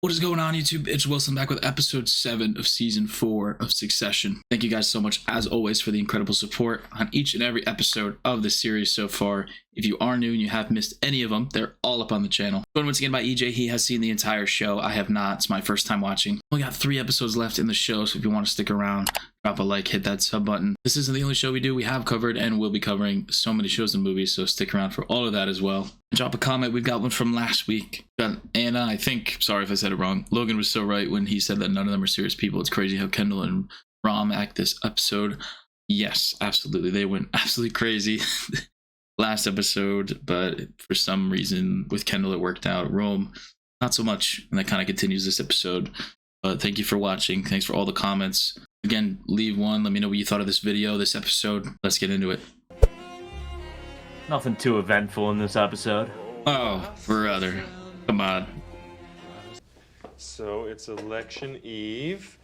What is going on, YouTube? It's Wilson back with episode 7 of season 4 of Succession. Thank you guys so much, as always, for the incredible support on each and every episode of the series so far. If you are new and you have missed any of them, they're all up on the channel. Joined once again by EJ. He has seen the entire show. I have not. It's my first time watching. We got 3 episodes left in the show, so if you want to stick around, drop a like, hit that sub button. This isn't the only show we do. We have covered and will be covering so many shows and movies, so stick around for all of that as well. Drop a comment. We've got one from last week. Got Anna, I think, sorry if I said it wrong. Logan was so right when he said that none of them are serious people. It's crazy how Kendall and Rom act this episode. Yes, absolutely. They went absolutely crazy last episode, but for some reason with Kendall it worked out. Rome, not so much, and that kind of continues this episode. But thank you for watching. Thanks for all the comments. Again, leave one. Let me know what you thought of this video, this episode. Let's get into it. Nothing too eventful in this episode. Oh, brother. Come on. So it's election eve,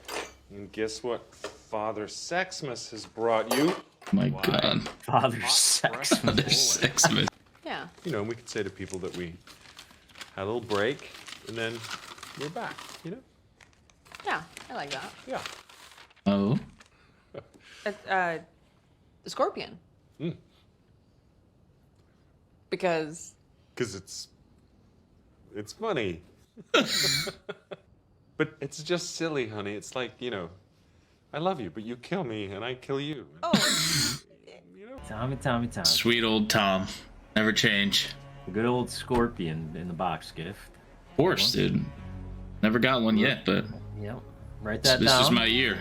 and guess what Father Sexmas has brought you? My God. Father Sex. Father Sexmas. Yeah. You know, we could say to people that we had a little break, and then we're back, you know? Yeah, I like that. Yeah. Oh? The scorpion. Mm. Because... Because it's funny. But it's just silly, honey. It's like, you know, I love you, but you kill me, and I kill you. Oh. You know? Tommy. Sweet old Tom. Never change. The good old scorpion in the box gift. Of course, dude. Never got one yet, but Yep. Write that this down. is my year.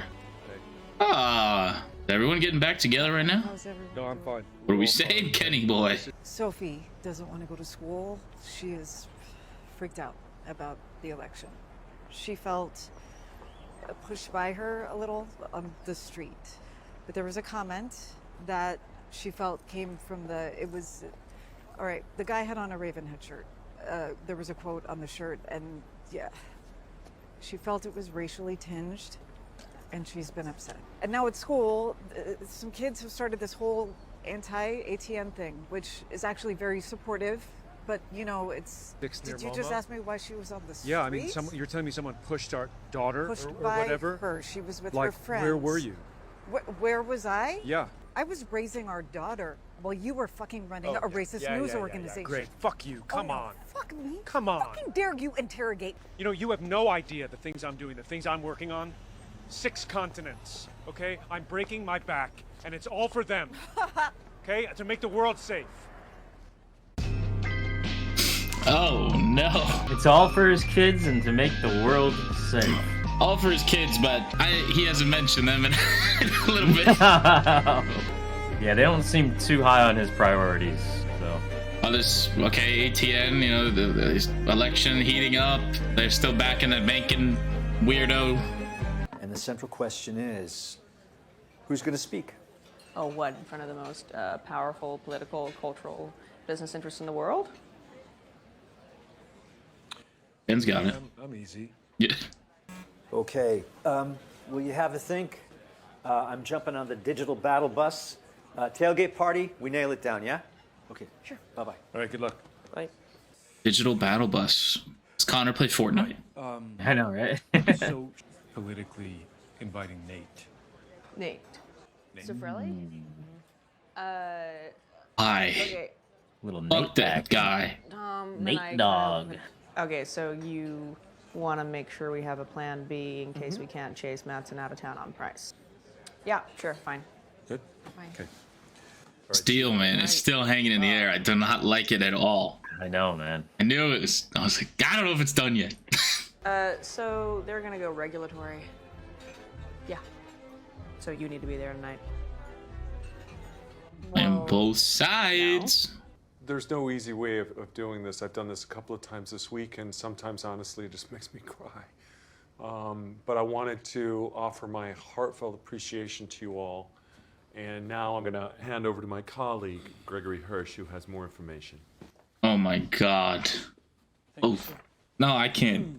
Ah, is everyone getting back together right now? How's everyone? No, I'm fine. What are we saying, Kenny boy? Sophie doesn't want to go to school. She is freaked out about the election. She felt pushed by her a little on the street. But there was a comment that she felt came from all right, the guy had on a Ravenhead shirt. There was a quote on the shirt, and yeah, she felt it was racially tinged, and she's been upset. And now at school, some kids have started this whole anti-ATN thing, which is actually very supportive, but you know, did you just ask me why she was on the street? Yeah, I mean, you're telling me someone pushed our daughter Pushed or by whatever? her. She was with Like, her friends. where were you? Where was I? Yeah. I was raising our daughter while you were fucking running a racist news organization. Great. Fuck you. Come Oh, on. Fuck me. Come on. Fucking dare you interrogate. You know, you have no idea the things I'm doing, the things I'm working on. 6 continents, okay? I'm breaking my back, and it's all for them. Okay? To make the world safe. Oh no. It's all for his kids and to make the world safe. All for his kids, but he hasn't mentioned them in a little bit. Yeah, they don't seem too high on his priorities, so. Oh, okay, ATN, you know, the election heating up. They're still back in that banking weirdo. And the central question is, who's going to speak? Oh, what? In front of the most powerful political, cultural business interests in the world? Ben's got it. I'm easy. Yeah. Okay, will you have a think? I'm jumping on the digital battle bus. Tailgate party, we nail it down, yeah? Okay, sure. Bye-bye. All right, good luck. Right. Digital battle bus. Does Connor play Fortnite? I know, right? So, politically inviting Nate. Nate. Ciafrelli? Hi. Okay. Little Fuck Nate that back. guy. Nate dog. Okay, so you want to make sure we have a plan B in case we can't chase Madsen out of town on price. Yeah, sure, fine. Good? Fine. Okay. Steel, man. It's still hanging in the air. I do not like it at all. I know, man. I knew it was. I was like, I don't know if it's done yet. So they're gonna go regulatory. Yeah. So you need to be there tonight. On both sides. There's no easy way of doing this. I've done this a couple of times this week, and sometimes, honestly, it just makes me cry. But I wanted to offer my heartfelt appreciation to you all. And now I'm going to hand over to my colleague, Gregory Hirsch, who has more information. Oh my God. Oh, no, I can't.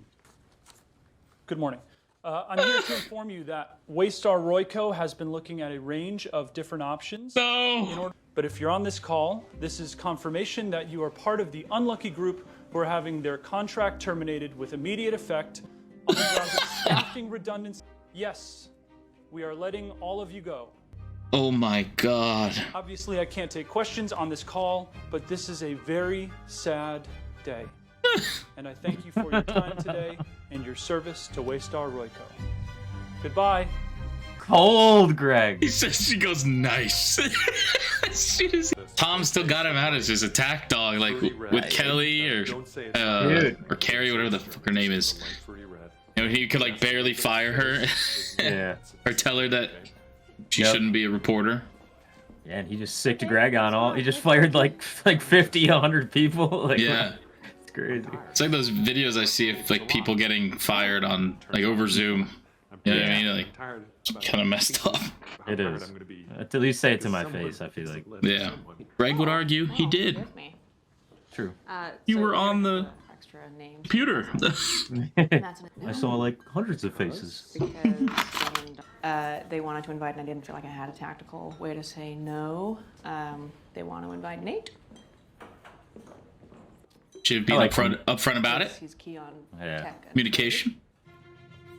Good morning. I'm here to inform you that Waystar Royco has been looking at a range of different options. No. But if you're on this call, this is confirmation that you are part of the unlucky group who are having their contract terminated with immediate effect on the grounds of staffing redundancy. Yes, we are letting all of you go. Oh my God. Obviously, I can't take questions on this call, but this is a very sad day. And I thank you for your time today and your service to Waystar Royco. Goodbye. Cold, Greg. He says, she goes, nice. As soon as Tom still got him out as his attack dog, like with Kelly or Carrie, whatever the fuck her name is. You know, he could like barely fire her. Yeah. Or tell her that she shouldn't be a reporter. Yeah, and he just sicked Greg on all. He just fired like 50, 100 people. Like, yeah. It's crazy. It's like those videos I see of like people getting fired on like over Zoom. You know what I mean? Like, kind of messed up. It is. At least say it to my face, I feel like. Yeah. Greg would argue he did. True. You were on the computer. I saw like hundreds of faces. They wanted to invite, and I didn't feel like I had a tactical way to say no. They want to invite Nate. Should be upfront about it. He's key on tech. Communication.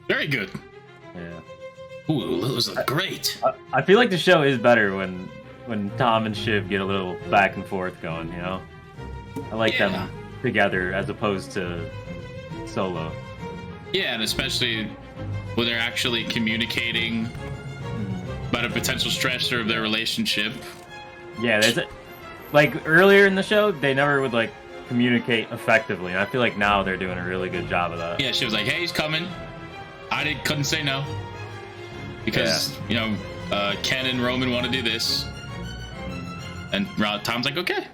Very good. Yeah. Ooh, those look great. I feel like the show is better when Tom and Shiv get a little back and forth going, you know? I like them together as opposed to solo. Yeah, and especially when they're actually communicating about a potential stressor of their relationship. Yeah, there's like earlier in the show, they never would like communicate effectively. And I feel like now they're doing a really good job of that. Yeah, she was like, "Hey, he's coming." Couldn't say no because you know Ken and Roman want to do this, and Tom's like, "Okay,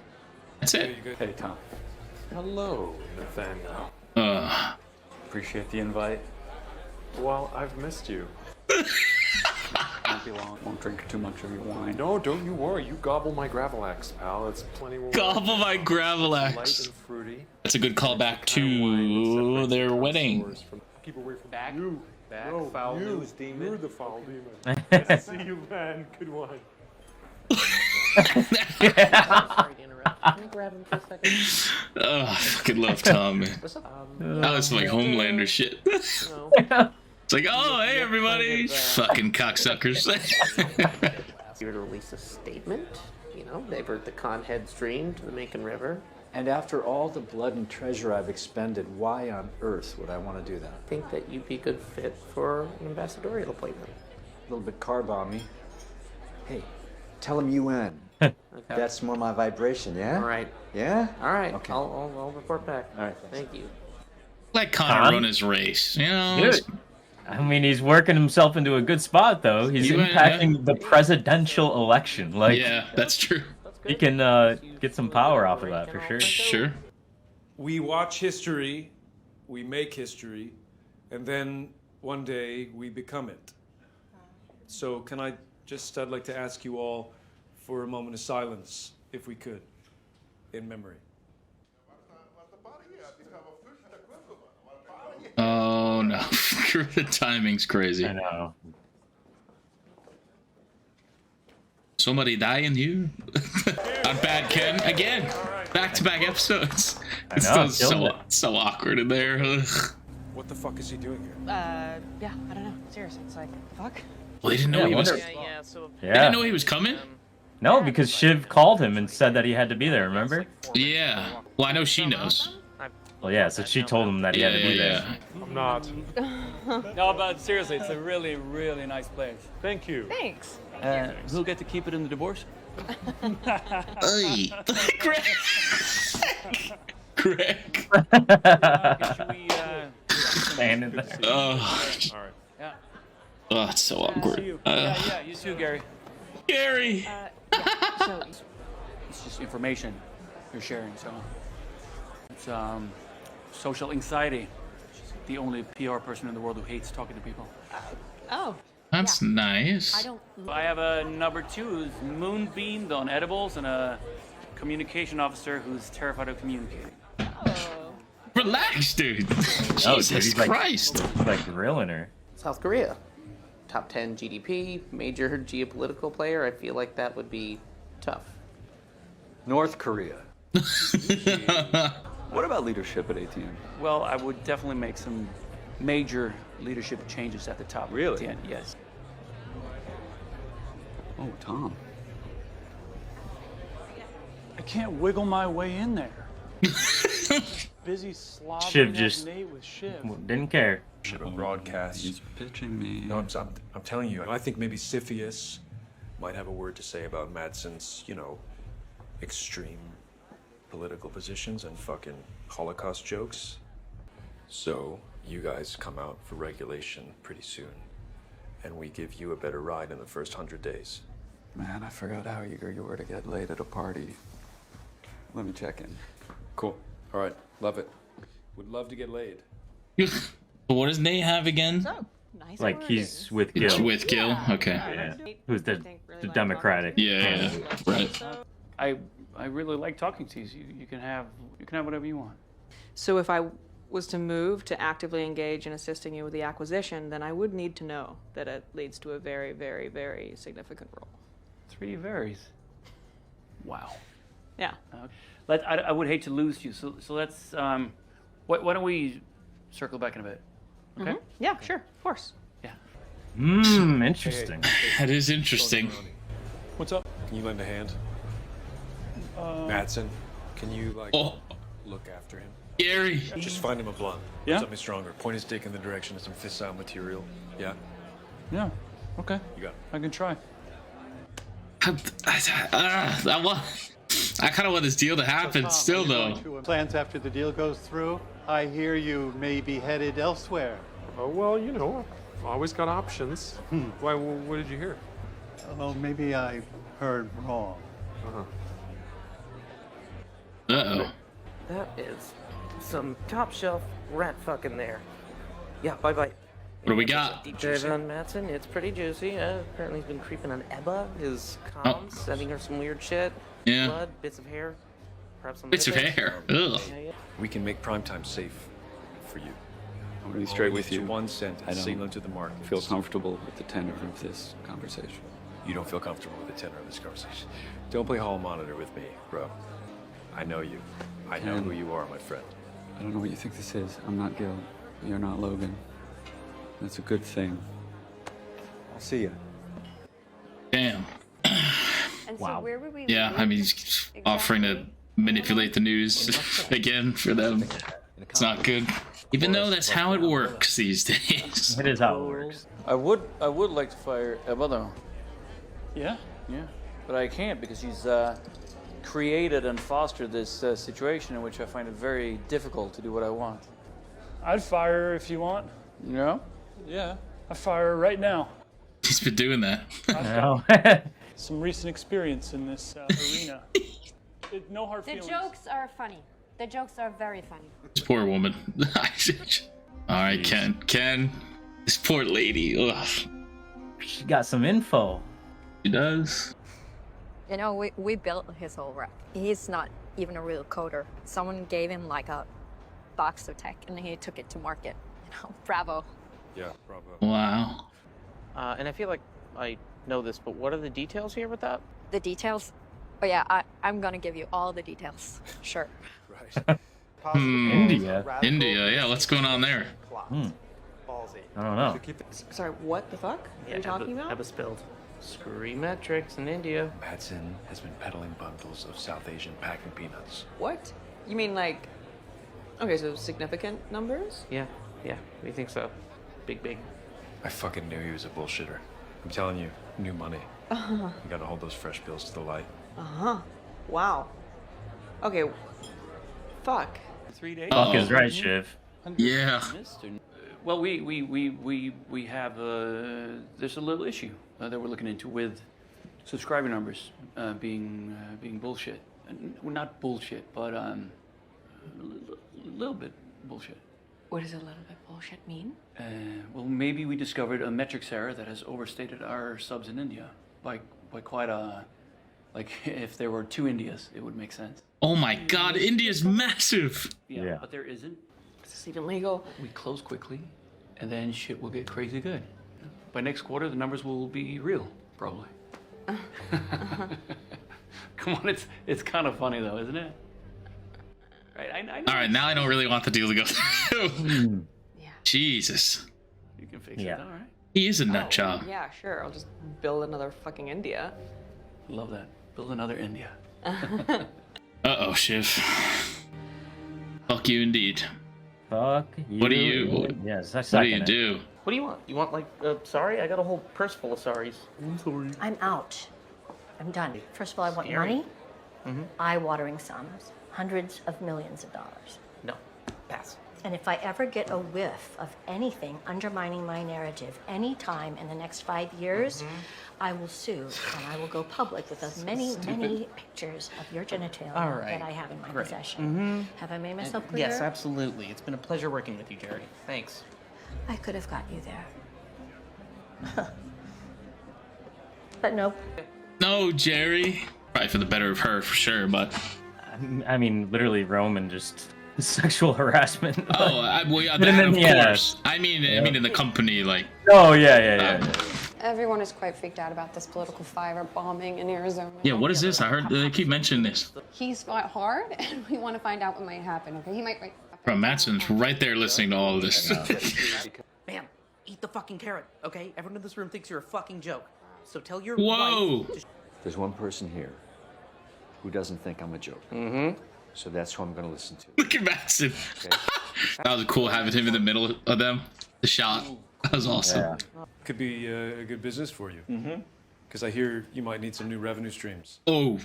that's it." Hey, Tom. Hello, Nathaniel. Appreciate the invite. Well, I've missed you. Won't be long. Won't drink too much of your wine. No, don't you worry. You gobble my Gravelax, pal. It's plenty more. Gobble my Gravelax. Light and fruity. That's a good callback to their wedding. Keep away from Back. you. Back. No, Foul you. news demon. You're the foul demon. Nice to see you, man. Good one. Sorry to interrupt. Can I grab him for a second? Oh, I fucking love Tom, man. That was like Homelander shit. It's like, oh, hey, everybody. Fucking cocksuckers. Here to release a statement, you know, divert the Conhead stream to the Macon River. And after all the blood and treasure I've expended, why on earth would I want to do that? I think that you'd be a good fit for an ambassadorial appointment. A little bit car bomby. Hey, tell him UN. Okay. That's more my vibration, yeah? All right. Yeah? All right. Okay. I'll report back. All right. Thank you. Let Connor run his race, you know? Dude, I mean, he's working himself into a good spot, though. He's impacting the presidential election. Like, yeah, that's true. He can get some power off of that for sure. Sure. We watch history, we make history, and then one day we become it. So I'd like to ask you all for a moment of silence, if we could, in memory. Oh, no. The timing's crazy. I know. Somebody dying here? On Bad Ken again. Back-to-back episodes. It's still so awkward in there. What the fuck is he doing here? Yeah, I don't know. Seriously, it's like, fuck. Well, they didn't know he was. So They didn't know he was coming. No, because Shiv called him and said that he had to be there. Remember? Yeah. Well, I know she knows. Well, yeah. So she told him that he had to be there. I'm not. No, but seriously, it's a really, really nice place. Thank you. Thanks. Who'll get to keep it in the divorce? Hey. Greg. Greg. Should we, Standing there. Oh. All right. yeah. Oh, it's so awkward. See you. Yeah, you too, Gary. Gary. So, It's just information you're sharing, so it's social anxiety. She's the only PR person in the world who hates talking to people. oh. That's nice. I have a number 2 who's moonbeamed on edibles and a communication officer who's terrified of communicating. Relax, dude. Oh, Jesus dude, he's Christ. He's like grilling her. South Korea, top 10 GDP, major geopolitical player. I feel like that would be tough. North Korea. What about leadership at ATN? Well, I would definitely make some major leadership changes at the top. Really? Of ATN, yes. Oh, Tom. I can't wiggle my way in there. Busy slobbering Shiv at just Nate with Shiv. didn't care. A broadcast. He's pitching me. No, I'm telling you, I think maybe Siphius might have a word to say about Madsen's, extreme political positions and fucking Holocaust jokes. So, you guys come out for regulation pretty soon, and we give you a better ride in the first 100 days. Man, I forgot how eager you were to get laid at a party. Let me check in. Cool. All right. Love it. Would love to get laid. What does Nate have again? So, nice Like wording. he's with It's Gil. with Gil? Okay. Yeah. Nate, Who's I the think, really the like Democratic? talking to you. Yeah, right. I really like talking to you. You can have whatever you want. So if I was to move to actively engage in assisting you with the acquisition, then I would need to know that it leads to a very, very, very significant role. 3 varies. Wow. Yeah. I would hate to lose you, so let's why don't we circle back in a bit? Okay. Mhm. Yeah, sure, of course. Yeah. Interesting. That is interesting. What's up? Can you lend a hand? Madsen, can you, look after him? Gary. Just find him a blunt. Yeah? Something stronger. Point his dick in the direction of some fissile material. Yeah? Yeah. Okay. You got it. I can try. I kind of want this deal to happen still, though. Plans after the deal goes through. I hear you may be headed elsewhere. Oh, well, I've always got options. Why, what did you hear? Oh, maybe I heard wrong. Uh-oh. That is some top shelf rat fucking there. Yeah, bye bye. What do we got? Deep dive on Madsen, it's pretty juicy. Apparently he's been creeping on Ebba, his comms, sending her some weird shit. Yeah. Blood, bits of hair, perhaps some Bits of lipids. hair. Ugh. Yeah. We can make primetime safe for you. I'm gonna be straight with It's you. one sentence. I don't Signal to the market. feel comfortable with the tenor of this conversation. You don't feel comfortable with the tenor of this conversation. Don't play hall monitor with me, bro. I know you. I know who you are, my friend. I don't know what you think this is. I'm not Gil. You're not Logan. That's a good thing. I'll see you. Damn. And Wow. so where would we Yeah, live I mean, he's offering to manipulate the news again for them. It's not good. Even though that's how it works these days. It is how it works. I would like to fire Ebba though. Yeah? Yeah. But I can't because she's created and fostered this situation in which I find it very difficult to do what I want. I'd fire her if you want. Yeah? Yeah. I'd fire her right now. He's been doing that. No. Some recent experience in this arena. No hard The feelings. jokes are funny. The jokes are very funny. This poor woman. All right, Ken. This poor lady. Ugh. She got some info. She does. You know, we built his whole rep. He's not even a real coder. Someone gave him like a box of tech and he took it to market. You know, bravo. Yeah, bravo. Wow. And I feel like I know this, but what are the details here with that? The details? Oh yeah, I'm gonna give you all the details. Sure. Right. India. India, yeah, what's going on there? I don't know. Sorry, what the fuck are you talking about? Ebba spilled. Scream metrics in India. Madsen has been peddling bundles of South Asian packing peanuts. What? You mean like? Okay, so significant numbers? Yeah, we think so. Big. I fucking knew he was a bullshitter. I'm telling you, new money. You gotta hold those fresh bills to the light. Wow. Okay. Fuck. 3 days. Fuck is right, Shiv. Yeah. Well, we have there's a little issue that we're looking into with subscriber numbers being bullshit. Well, not bullshit, but a little bit bullshit. What does a little bit bullshit mean? Well, maybe we discovered a metrics error that has overstated our subs in India by quite a. Like, if there were 2 Indias, it would make sense. Oh my God, India's massive. Yeah. But there isn't. Is this even legal? We close quickly, and then shit will get crazy good. By next quarter, the numbers will be real, probably. Come on, it's kind of funny though, isn't it? Right? I know. All right, now I don't really want the deal to go through. Yeah. Jesus. You can fix Yeah. it. All right. He is a nut job. Yeah, sure. I'll just build another fucking India. Love that. Build another India. Uh-oh, Shiv. Fuck you indeed. Fuck you. What do you... Yes, I What do second you it. do? What do you want? You want like sorry? I got a whole purse full of sorries. I'm sorry. I'm out. I'm done. First of all, I want Scary. money. Mm-hmm. Eye-watering sums. Hundreds of millions of dollars. No, pass. And if I ever get a whiff of anything undermining my narrative any time in the next 5 years, I will sue and I will go public with as many pictures of your genitalia All right. that I have in my Great. possession. Have I made myself clear? Yes, absolutely. It's been a pleasure working with you, Jerry. Thanks. I could have got you there. But no. No, Jerry. Probably for the better of her, for sure, but... I mean, literally, Roman just sexual harassment. Oh, well, yeah, Hit him that, in of the course. ass. I mean, in the company, like... Oh, yeah. Everyone is quite freaked out about this political firebombing in Arizona. Yeah, what is this? I heard they keep mentioning this. He's fought hard, and we want to find out what might happen, okay? He might... Bro, Matson's right there listening to all of this. Ma'am, eat the fucking carrot, okay? Everyone in this room thinks you're a fucking joke. So tell your Whoa! wife... There's one person here who doesn't think I'm a joke. So that's who I'm going to listen to. Look at Matson. That was cool having him in the middle of them. The shot. That was awesome. Yeah. Could be a good business for you. Because I hear you might need some new revenue streams. Oh.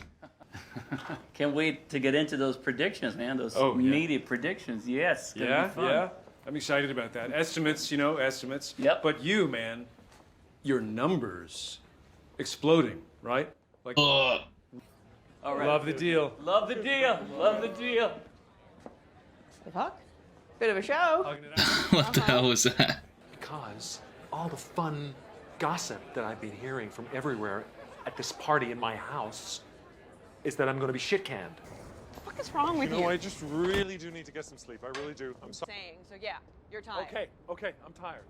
Can't wait to get into those predictions, man. Those media predictions. Yes. It's gonna be fun. Yeah. I'm excited about that. Estimates, estimates. Yep. But you, man, your numbers exploding, right? Like, All right. love the deal. Love the deal. Love the deal. The fuck? Bit of a show. What the hell was that? Because all the fun gossip that I've been hearing from everywhere at this party in my house is that I'm going to be shit canned. What the fuck is wrong with you? I just really do need to get some sleep. I really do. I'm sorry. Saying, so yeah, you're tired. Okay, I'm tired.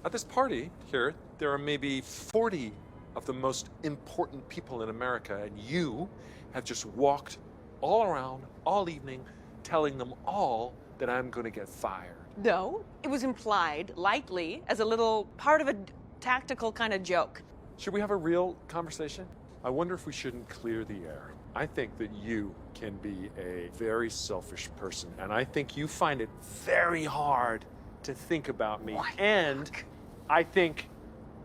At this party here, there are maybe 40 of the most important people in America, and you have just walked all around all evening telling them all that I'm going to get fired. No, it was implied, lightly, as a little part of a tactical kind of joke. Should we have a real conversation? I wonder if we shouldn't clear the air. I think that you can be a very selfish person, and I think you find it very hard to think about me. And I think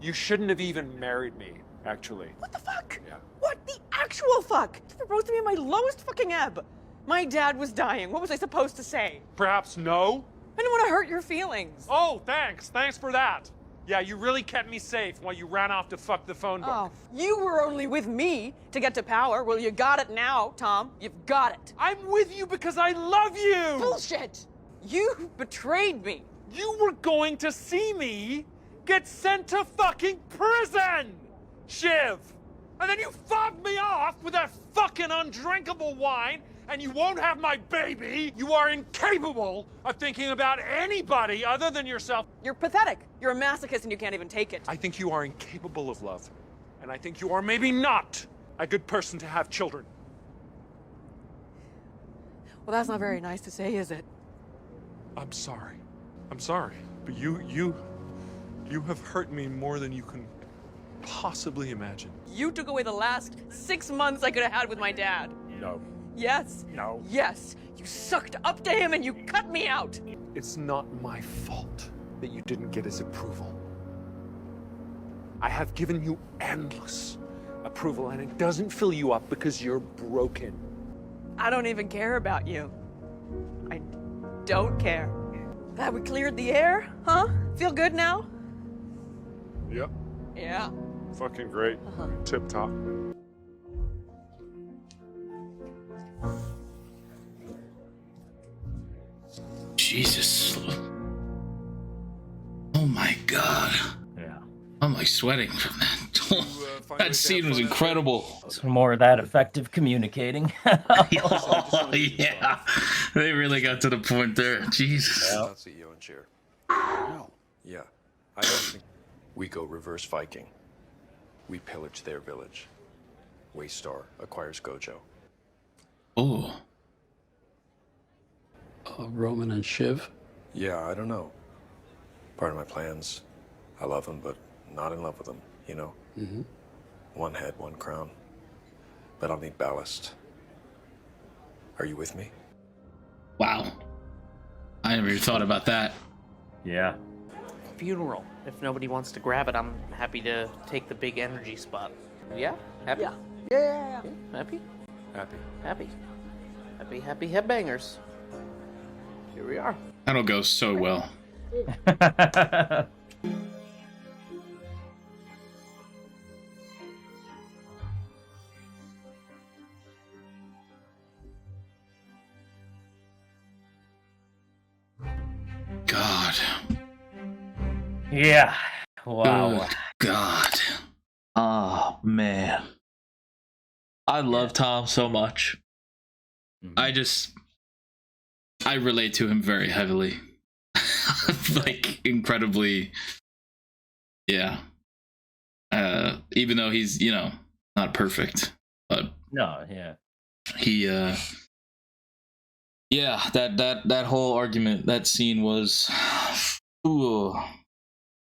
you shouldn't have even married me, actually. What the fuck? Yeah. What the actual fuck? You proposed to me in my lowest fucking ebb. My dad was dying. What was I supposed to say? Perhaps no? I didn't want to hurt your feelings. Oh, thanks. Thanks for that. Yeah, you really kept me safe while you ran off to fuck the phone book. Oh, you were only with me to get to power. Well, you got it now, Tom. You've got it. I'm with you because I love you! Bullshit! You betrayed me. You were going to see me get sent to fucking prison! Shiv! And then you fobbed me off with that fucking undrinkable wine, and you won't have my baby! You are incapable of thinking about anybody other than yourself. You're pathetic. You're a masochist and you can't even take it. I think you are incapable of love. And I think you are maybe not a good person to have children. Well, that's not very nice to say, is it? I'm sorry. I'm sorry. But you have hurt me more than you can possibly imagine. You took away the last 6 months I could have had with my dad. No. Yes. No. Yes. You sucked up to him and you cut me out. It's not my fault that you didn't get his approval. I have given you endless approval, and it doesn't fill you up because you're broken. I don't even care about you. I don't care. Glad we cleared the air, huh? Feel good now? Yep. Yeah. Fucking great. Tip top. Jesus. Oh my god. Yeah. I'm like sweating from that. That scene was incredible. Some more of that effective communicating. Oh, yeah. They really got to the point there. Jesus. CEO and chair. No. Yeah. I don't think we go reverse Viking. We pillage their village. Waystar acquires Gojo. Oh. Roman and Shiv? Yeah, I don't know. Part of my plans. I love them, but not in love with them, you know? Mm-hmm. One head, one crown. But I'll need ballast. Are you with me? Wow. I never even thought about that. Yeah. Funeral. If nobody wants to grab it, I'm happy to take the big energy spot. Yeah? Happy? Yeah. Happy? Happy. Happy. Happy headbangers. Here we are. That'll go so well. God. Yeah. Wow. Good God. Oh, man. I love Tom so much. I relate to him very heavily. Like, incredibly. Yeah. Even though he's, not perfect. But No, yeah. he, yeah, that whole argument, that scene was, ooh,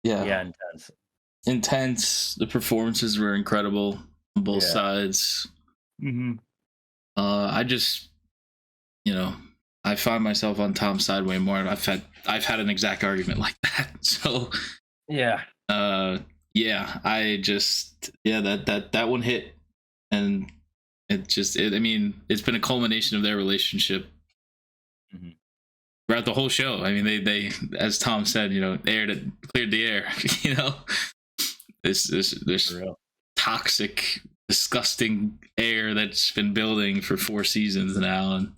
Yeah, intense. Intense. The performances were incredible on both sides. Mm-hmm. I just, I find myself on Tom's side way more. I've had an exact argument like that. So yeah. That one hit, and it's been a culmination of their relationship throughout the whole show. I mean, they as Tom said, cleared the air. This toxic, disgusting air that's been building for 4 seasons now, and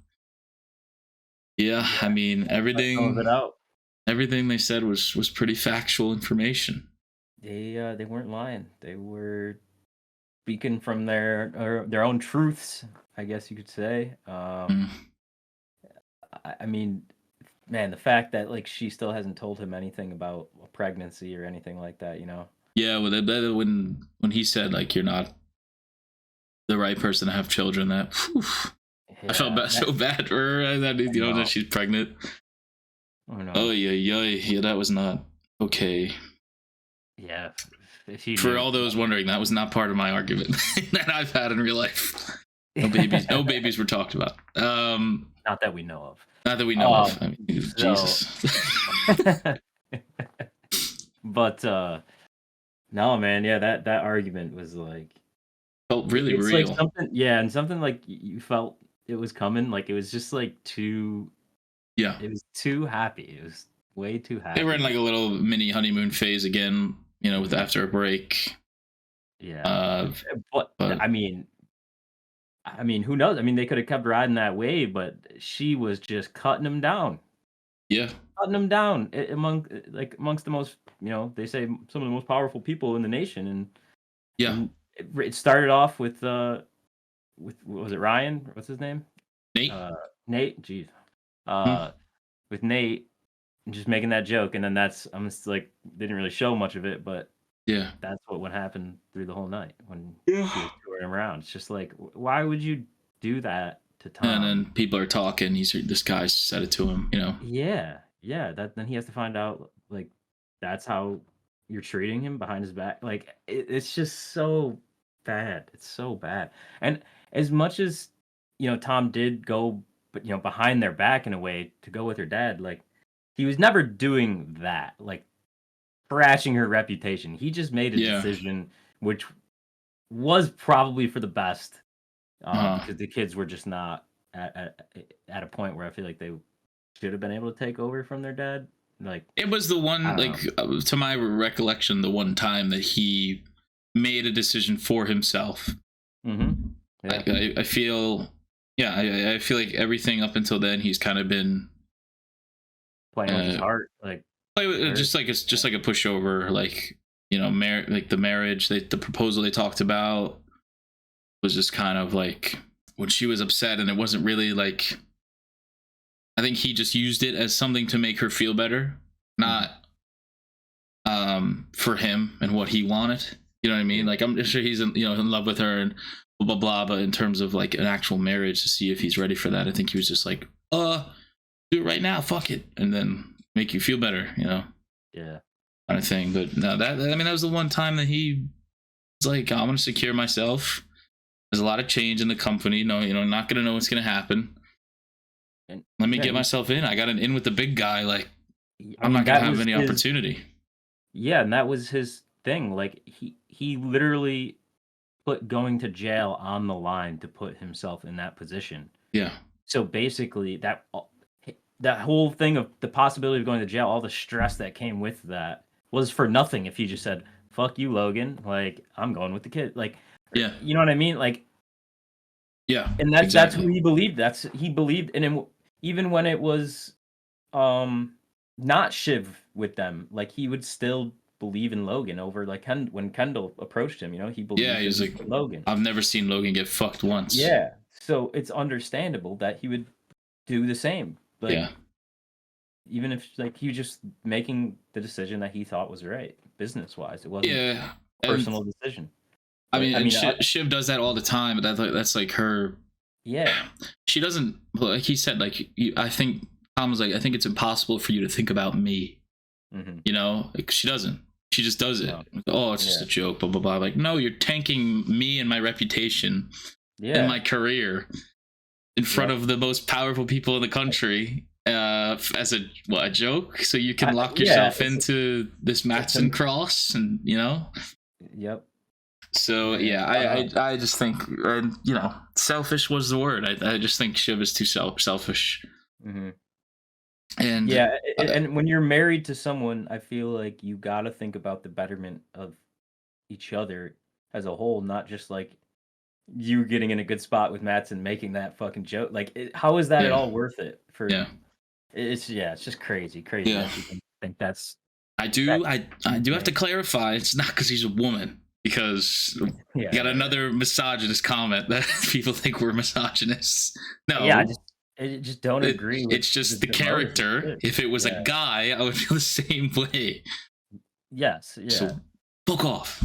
I mean, everything they said was pretty factual information. They weren't lying. They were speaking from their own truths, I guess you could say. I mean, man, the fact that like she still hasn't told him anything about a pregnancy or anything like that, Yeah, well, when he said like you're not the right person to have children, that I felt so bad for her that she's pregnant. Oh yeah, that was not okay. Yeah, for all those wondering, that was not part of my argument that I've had in real life. No babies were talked about. Not that we know of. Not that we know of. I mean, Jesus. But no, man, yeah, that argument was like felt really it's real. Like something like you felt it was coming. Like it was just like too. Yeah, it was too happy. It was way too happy. They were in like a little mini honeymoon phase again, with after a break. Yeah, but I mean, who knows? I mean, they could have kept riding that wave, but she was just cutting him down. Yeah, cutting him down amongst the most, they say some of the most powerful people in the nation, and it started off with was it Ryan? What's his name? Nate. Nate. Jeez. With Nate, just making that joke, and then I'm just like didn't really show much of it, but yeah, that's what would happen through the whole night when she was touring him around. It's just like, why would you do that to Tom? And then people are talking. This guy said it to him, Yeah. Then he has to find out like that's how you're treating him behind his back. Like it's just so bad. It's so bad. And as much as Tom did go, but behind their back in a way to go with her dad, like he was never doing that, like trashing her reputation. He just made a decision which was probably for the best, because the kids were just not at a point where I feel like they should have been able to take over from their dad. Like it was the one, to my recollection, the one time that he made a decision for himself. Mm-hmm. Yeah. I feel, I feel like everything up until then he's kind of been playing with his heart, like just like a pushover, like like the marriage, the proposal they talked about was just kind of like when she was upset, and it wasn't really like. I think he just used it as something to make her feel better, not for him and what he wanted. You know what I mean? Like I'm sure he's in love with her and blah blah blah, but in terms of like an actual marriage, to see if he's ready for that, I think he was just like, do it right now, fuck it, and then make you feel better, Yeah. kind of thing. But no, that was the one time that he was like, I'm gonna secure myself. There's a lot of change in the company. No, not gonna know what's gonna happen. And let me get myself in. I got an in with the big guy. Like, I'm not gonna have any opportunity. Yeah, and that was his thing. Like he literally put going to jail on the line to put himself in that position. Yeah. So basically, that whole thing of the possibility of going to jail, all the stress that came with that, was for nothing. If he just said, "Fuck you, Logan," like, I'm going with the kid. Like, yeah, you know what I mean? Like, yeah, and that's who he believed. He believed, and even when it was, not Shiv with them, like, he would still believe in Logan over, like, when Kendall approached him. He believed. Yeah, he was like, Logan. I've never seen Logan get fucked once. Yeah, so it's understandable that he would do the same. Like, yeah. Even if, like, he was just making the decision that he thought was right, business-wise. It wasn't a personal decision. I mean, Shiv does that all the time, but that's like her. Yeah. She doesn't, like he said, like, I think Tom was like, I think it's impossible for you to think about me. Mm-hmm. Like, she doesn't. She just does it. Oh, it's just a joke, blah, blah, blah. Like, no, you're tanking me and my reputation and my career in front of the most powerful people in the country. As a joke, so you can lock yourself into this Matson cross, and Yep. So I just think, selfish was the word. I just think Shiv is too selfish. Mm-hmm. And and when you're married to someone, I feel like you gotta think about the betterment of each other as a whole, not just like you getting in a good spot with Matson making that fucking joke. Like, how is that at all worth it? It's just crazy. Yeah. That you can think that's. I do have to clarify. It's not because he's a woman, because you got another misogynist comment that people think we're misogynists. No. Yeah, I just don't agree. It's just the character. If it was a guy, I would feel the same way. Yes. Yeah. So, fuck off.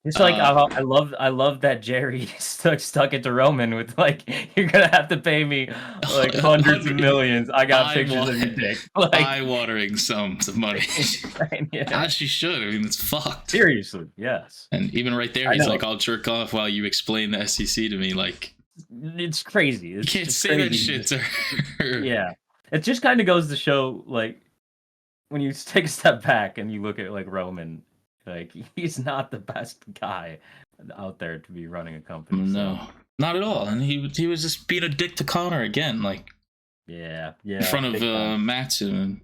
It's like, I love that Jerry stuck it to Roman with, like, you're gonna have to pay me like hundreds of millions. I got pictures of your dick. Like, eye-watering sums of money. As she should. I mean, it's fucked. Seriously, yes. And even right there, he's like, I'll jerk off while you explain the SEC to me. Like, it's crazy. You can't say that shit to her. Yeah, it just kind of goes to show, like, when you take a step back and you look at, like, Roman. Like, he's not the best guy out there to be running a company. No, not at all. And he was just being a dick to Connor again, like, in front of Matson.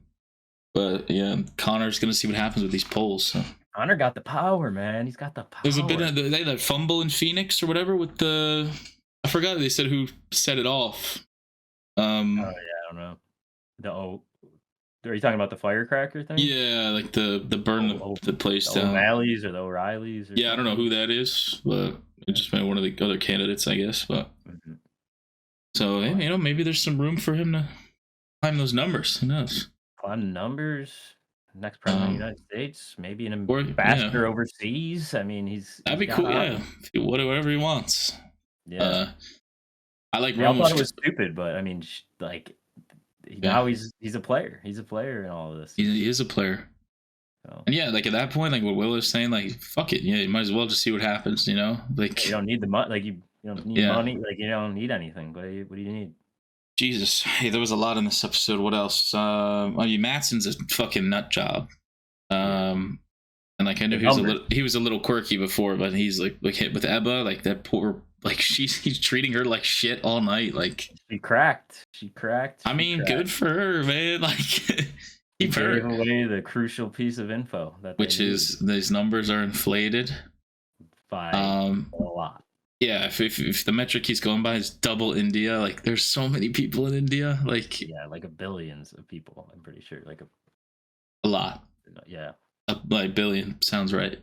But yeah, Connor's gonna see what happens with these polls. So. Connor got the power, man. He's got the power. There's a bit of that fumble in Phoenix or whatever with the. I forgot they said who set it off. I don't know. Are you talking about the firecracker thing? Yeah, like the burn the place down. O'Malley's or the O'Reillys? Yeah, I don't know who that is, but it just been one of the other candidates, I guess. But so maybe there's some room for him to climb those numbers. Who knows? Climb the numbers. Next president of the United States, maybe an ambassador overseas. I mean, that'd be cool. Yeah, whatever he wants. Yeah, I like. I thought it was stupid, but I mean, like. Now he's a player. He's a player in all of this. He is a player. So. And yeah, like at that point, like what Will is saying, like fuck it, you might as well just see what happens, Like you don't need the money, like you don't need money, like you don't need anything. What do you need? Jesus, hey, there was a lot in this episode. What else? Matson's a fucking nut job. And like I knew he was a little quirky before, but he's like hit with Ebba, like that poor. Like he's treating her like shit all night. Like she cracked. I mean, good for her, man. Like he gave away the crucial piece of info which is these numbers are inflated by a lot. Yeah, if the metric he's going by is double India, like there's so many people in India, like like billions of people. I'm pretty sure, like a lot. Yeah, like billion sounds right.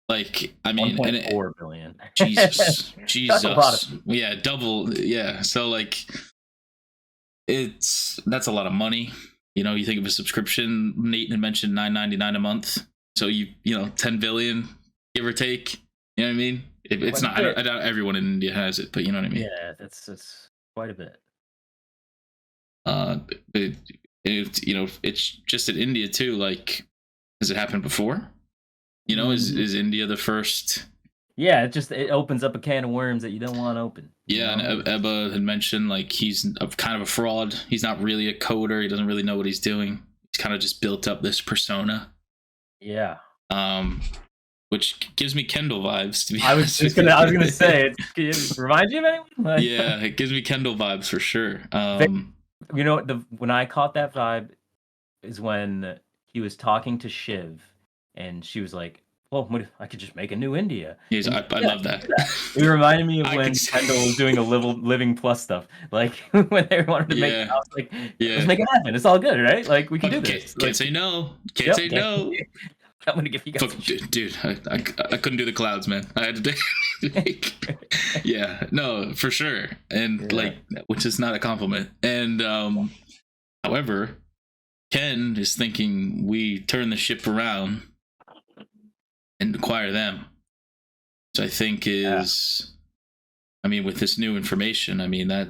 Like, I mean, 1.4 billion. Jesus. That's a lot of people. Yeah, double. Yeah. So like, that's a lot of money. You think of a subscription. Nate had mentioned $9.99 a month. So you 10 billion, give or take. You know what I mean? It's not. I doubt everyone in India has it, but you know what I mean. Yeah, that's quite a bit. It's just in India too. Like, has it happened before? Is India the first? Yeah, it opens up a can of worms that you don't want to open. Yeah, and Ebba had mentioned like he's kind of a fraud. He's not really a coder. He doesn't really know what he's doing. He's kind of just built up this persona. Yeah. Which gives me Kendall vibes. To be I was gonna say, it reminds you of anyone? Yeah, it gives me Kendall vibes for sure. When I caught that vibe is when he was talking to Shiv, and she was like, "Well, I could just make a new India." I love that. It reminded me of when Kendall was doing a living plus stuff, like when they wanted to make it. I was like, "Let's make it happen. It's all good, right? Like we can do this." Can't say no. Can't say no. I'm gonna give you guys. Dude, I couldn't do the clouds, man. I had to. Yeah, no, for sure, and which is not a compliment. And however, Ken is thinking we turn the ship around and acquire them. So I think with this new information,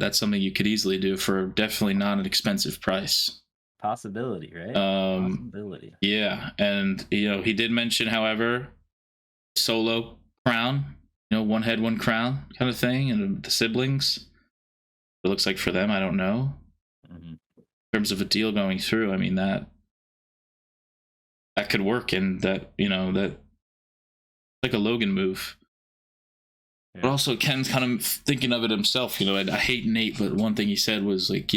that's something you could easily do for definitely not an expensive price. Possibility, right? Possibility. Yeah, and he did mention, however, solo crown, one head, one crown kind of thing, and the siblings. It looks like for them, I don't know. In terms of a deal going through, that could work, and that like a Logan move. Yeah. But also Ken's kind of thinking of it himself. I hate Nate, but one thing he said was like,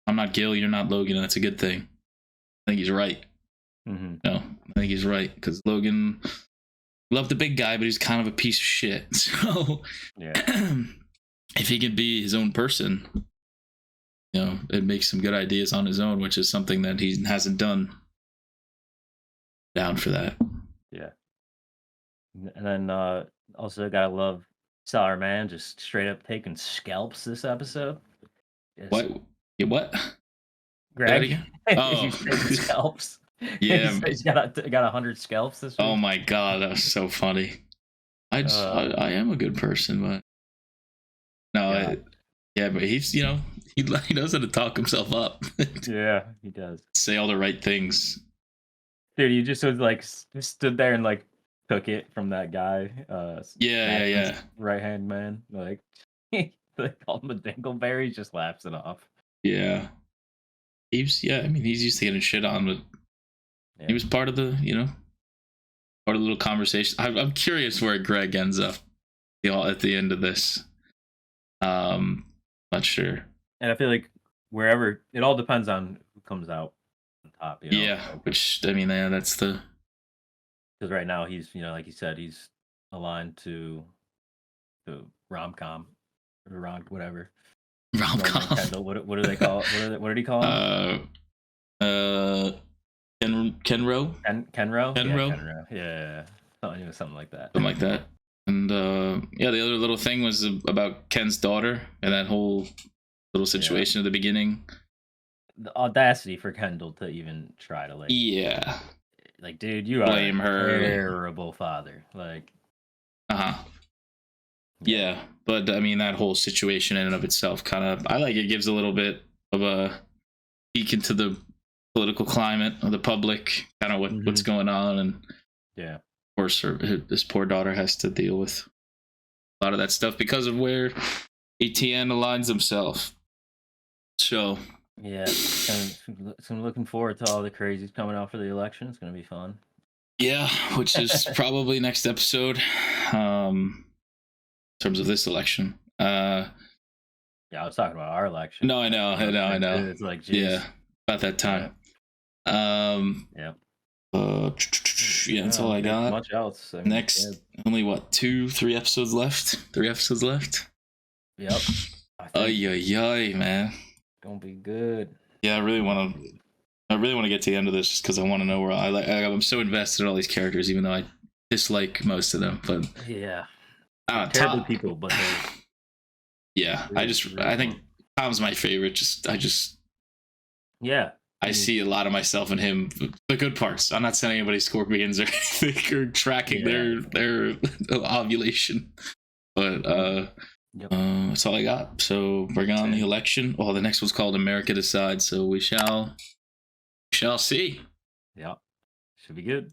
I'm not Gil, you're not Logan, and that's a good thing. I think he's right. I think he's right, because Logan loved the big guy, but he's kind of a piece of shit. So if he could be his own person, it makes some good ideas on his own, which is something that he hasn't done. Down for that. Yeah. And then also gotta love Sour Man just straight up taking scalps this episode. What? Yeah, what? Greg? Oh, he's taking scalps. Yeah, he's got 100 scalps this week. Oh my god, that was so funny. I am a good person, but no, but he's he knows how to talk himself up. Yeah, he does. Say all the right things. Dude, he just was like stood there and like took it from that guy. Yeah. Right hand man, like they called him a dingleberry. He just laughs it off. Yeah, he's used to getting shit on, but he was part of the part of the little conversation. I'm curious where Greg ends up, at the end of this. Not sure. And I feel like wherever it all depends on who comes out on top. Yeah, which that's the. Because right now he's like you said, he's aligned to rom-com or whatever. Rom-com. What do they call it? What did he call it? Kenro. Kenro. Kenro. Yeah. Something like that. Something like that. And the other little thing was about Ken's daughter and that whole little situation at the beginning. The audacity for Kendall to even try to like, dude, you blame are her. A terrible father. Like, yeah, but that whole situation in and of itself it gives a little bit of a peek into the political climate of the public, kind of what's going on, and of course this poor daughter has to deal with a lot of that stuff because of where ATN aligns himself. So so I'm looking forward to all the crazies coming out for the election. It's gonna be fun. Yeah, which is probably next episode. In terms of this election. Yeah, I was talking about our election. No, I know. It's like, geez. About that time. That's all I got. Much else. Next, only 3 episodes left. 3 episodes left. Yep. Ay, man. Gonna be good. Yeah, I really want to get to the end of this just because I want to know where I'm so invested in all these characters, even though I dislike most of them. But terrible people, but I think Tom's my favorite. I see a lot of myself in him. The good parts. I'm not sending anybody scorpions or anything or tracking their ovulation. But That's all I got. So bring on the election. Well, the next one's called America Decides. So we shall see. Yeah, should be good.